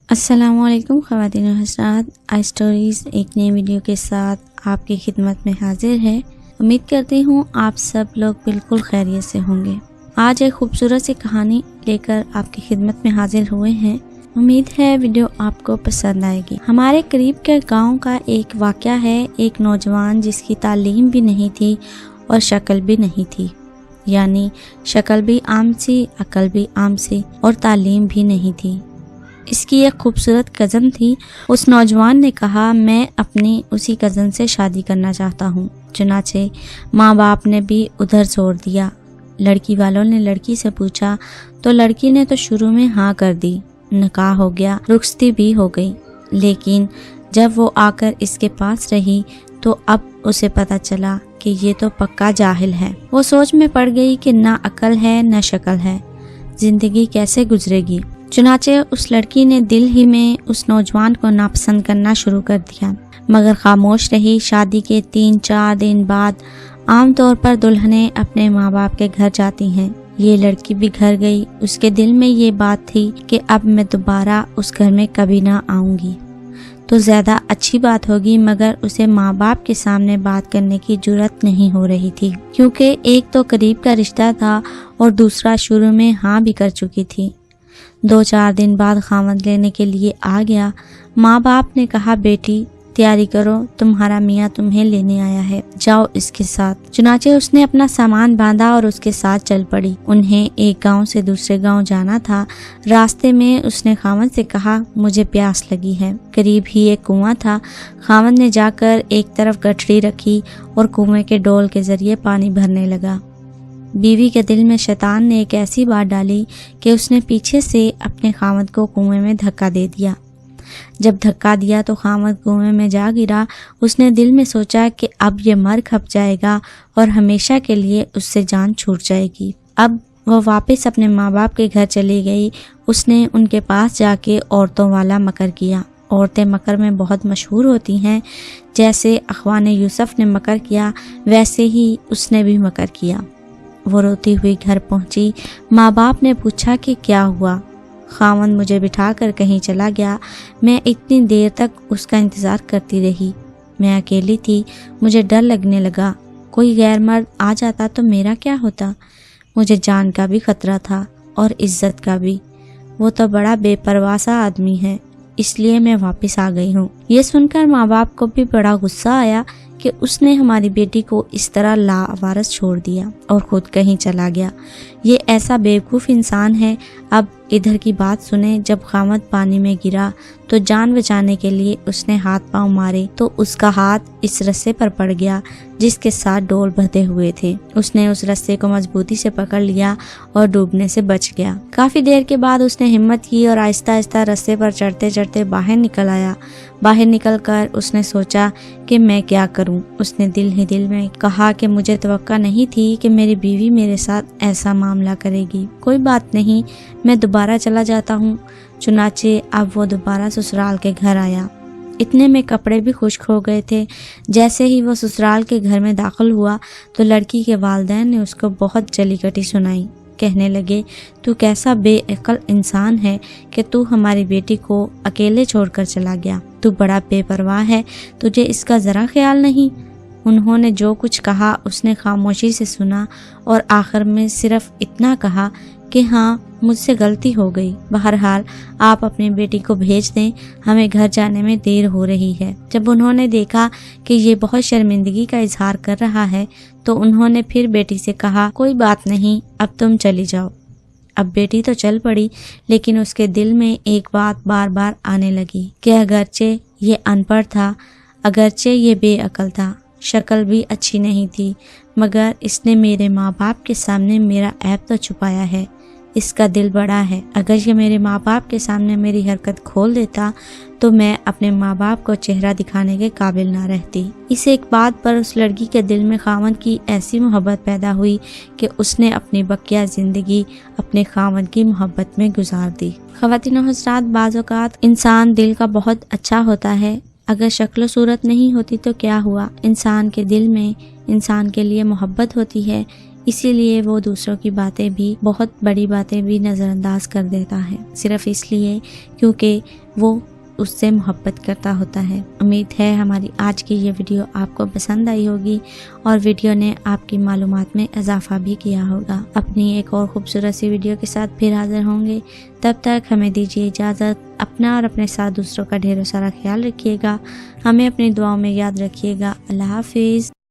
السلام علیکم خواتین و حضرات، آئی اسٹوریز ایک نئی ویڈیو کے ساتھ آپ کی خدمت میں حاضر ہے۔ امید کرتی ہوں آپ سب لوگ بالکل خیریت سے ہوں گے۔ آج ایک خوبصورت سی کہانی لے کر آپ کی خدمت میں حاضر ہوئے ہیں۔ امید ہے ویڈیو آپ کو پسند آئے گی۔ ہمارے قریب کے گاؤں کا ایک واقعہ ہے۔ ایک نوجوان جس کی تعلیم بھی نہیں تھی اور شکل بھی نہیں تھی، یعنی شکل بھی عام سی، عقل بھی عام سی اور تعلیم بھی نہیں تھی۔ اس کی ایک خوبصورت کزن تھی۔ اس نوجوان نے کہا میں اپنی اسی کزن سے شادی کرنا چاہتا ہوں۔ چنانچہ ماں باپ نے بھی ادھر زور دیا۔ لڑکی والوں نے لڑکی سے پوچھا تو لڑکی نے تو شروع میں ہاں کر دی۔ نکاح ہو گیا، رخصتی بھی ہو گئی، لیکن جب وہ آ کر اس کے پاس رہی تو اب اسے پتہ چلا کہ یہ تو پکا جاہل ہے۔ وہ سوچ میں پڑ گئی کہ نہ عقل ہے نہ شکل ہے، زندگی کیسے گزرے گی۔ چنانچہ اس لڑکی نے دل ہی میں اس نوجوان کو ناپسند کرنا شروع کر دیا، مگر خاموش رہی۔ شادی کے 3-4 دن بعد عام طور پر دلہنیں اپنے ماں باپ کے گھر جاتی ہیں۔ یہ لڑکی بھی گھر گئی۔ اس کے دل میں یہ بات تھی کہ اب میں دوبارہ اس گھر میں کبھی نہ آؤں گی تو زیادہ اچھی بات ہوگی، مگر اسے ماں باپ کے سامنے بات کرنے کی جرأت نہیں ہو رہی تھی، کیونکہ ایک تو قریب کا رشتہ تھا اور دوسرا شروع میں ہاں بھی کر چکی تھی۔ 2-4 دن بعد خاوند لینے کے لیے آ گیا۔ ماں باپ نے کہا بیٹی تیاری کرو، تمہارا میاں تمہیں لینے آیا ہے، جاؤ اس کے ساتھ۔ چنانچہ اس نے اپنا سامان باندھا اور اس کے ساتھ چل پڑی۔ انہیں ایک گاؤں سے دوسرے گاؤں جانا تھا۔ راستے میں اس نے خاوند سے کہا مجھے پیاس لگی ہے۔ قریب ہی ایک کنواں تھا۔ خاوند نے جا کر ایک طرف گٹھڑی رکھی اور کنویں کے ڈول کے ذریعے پانی بھرنے لگا۔ بیوی کے دل میں شیطان نے ایک ایسی بات ڈالی کہ اس نے پیچھے سے اپنے خاوند کو کنویں میں دھکا دے دیا۔ جب دھکا دیا تو خاوند کنویں میں جا گرا۔ اس نے دل میں سوچا کہ اب یہ مر کھپ جائے گا اور ہمیشہ کے لیے اس سے جان چھوٹ جائے گی۔ اب وہ واپس اپنے ماں باپ کے گھر چلی گئی۔ اس نے ان کے پاس جا کے عورتوں والا مکر کیا۔ عورتیں مکر میں بہت مشہور ہوتی ہیں۔ جیسے اخوان یوسف نے مکر کیا، ویسے ہی اس نے بھی مکر کیا۔ وہ روتی ہوئی گھر پہنچی۔ ماں باپ نے پوچھا کہ کیا ہوا؟ خاوند مجھے بٹھا کر کہیں چلا گیا۔ میں اتنی دیر تک اس کا انتظار کرتی رہی۔ میں اکیلی تھی، مجھے ڈر لگنے لگا، کوئی غیر مرد آ جاتا تو میرا کیا ہوتا؟ مجھے جان کا بھی خطرہ تھا اور عزت کا بھی۔ وہ تو بڑا بے پرواہ سا آدمی ہے، اس لیے میں واپس آ گئی ہوں۔ یہ سن کر ماں باپ کو بھی بڑا غصہ آیا کہ اس نے ہماری بیٹی کو اس طرح لاوارث چھوڑ دیا اور خود کہیں چلا گیا۔ یہ ایسا بیوقوف انسان ہے۔ اب ادھر کی بات سنیں۔ جب خاوند پانی میں گرا تو جان بچانے کے لیے اس نے ہاتھ پاؤں مارے تو اس کا ہاتھ اس رسے پر پڑ گیا جس کے ساتھ ڈول بندھے ہوئے تھے۔ اس نے اس رسے کو مضبوطی سے پکڑ لیا اور ڈوبنے سے بچ گیا۔ کافی دیر کے بعد اس نے ہمت کی اور آہستہ آہستہ رسے پر چڑھتے چڑھتے باہر نکل آیا۔ باہر نکل کر اس نے سوچا کہ میں کیا کروں۔ اس نے دل ہی دل میں کہا کہ مجھے توقع نہیں تھی کہ میری بیوی میرے ساتھ ایسا معاملہ کرے گی۔ کوئی بات نہیں، میں دوبارہ چلا جاتا ہوں۔ چنانچہ اب وہ دوبارہ سسرال کے گھر آیا۔ اتنے میں کپڑے بھی خشک ہو گئے تھے۔ جیسے ہی وہ سسرال کے گھر میں داخل ہوا تو لڑکی کے والدین نے اس کو بہت جلی کٹی سنائی۔ کہنے لگے تو کیسا بے عقل انسان ہے کہ تو ہماری بیٹی کو اکیلے چھوڑ کر چلا گیا، تو بڑا بے پرواہ ہے، تجھے اس کا ذرا خیال نہیں۔ انہوں نے جو کچھ کہا اس نے خاموشی سے سنا اور آخر میں صرف اتنا کہا کہ ہاں مجھ سے غلطی ہو گئی، بہرحال آپ اپنی بیٹی کو بھیج دیں، ہمیں گھر جانے میں دیر ہو رہی ہے۔ جب انہوں نے دیکھا کہ یہ بہت شرمندگی کا اظہار کر رہا ہے تو انہوں نے پھر بیٹی سے کہا کوئی بات نہیں، اب تم چلی جاؤ۔ اب بیٹی تو چل پڑی، لیکن اس کے دل میں ایک بات بار بار آنے لگی کہ اگرچہ یہ ان پڑھ تھا، اگرچہ یہ بے عقل تھا، شکل بھی اچھی نہیں تھی، مگر اس نے میرے ماں باپ کے سامنے میرا عیب تو چھپایا ہے۔ اس کا دل بڑا ہے، اگر یہ میرے ماں باپ کے سامنے میری حرکت کھول دیتا تو میں اپنے ماں باپ کو چہرہ دکھانے کے قابل نہ رہتی۔ اس ایک بات پر اس لڑکی کے دل میں خاوند کی ایسی محبت پیدا ہوئی کہ اس نے اپنی بقیہ زندگی اپنے خاوند کی محبت میں گزار دی۔ خواتین و حضرات، بعض اوقات انسان دل کا بہت اچھا ہوتا ہے، اگر شکل و صورت نہیں ہوتی تو کیا ہوا؟ انسان کے دل میں انسان کے لیے محبت ہوتی ہے، اسی لیے وہ دوسروں کی باتیں بھی، بہت بڑی باتیں بھی نظر انداز کر دیتا ہے، صرف اس لیے کیونکہ وہ اس سے محبت کرتا ہوتا ہے۔ امید ہے ہماری آج کی یہ ویڈیو آپ کو پسند آئی ہوگی اور ویڈیو نے آپ کی معلومات میں اضافہ بھی کیا ہوگا۔ اپنی ایک اور خوبصورت سی ویڈیو کے ساتھ پھر حاضر ہوں گے، تب تک ہمیں دیجیے اجازت۔ اپنا اور اپنے ساتھ دوسروں کا ڈھیر سارا خیال رکھیے گا، ہمیں اپنی دعاؤں میں یاد رکھیے گا۔ اللہ حافظ۔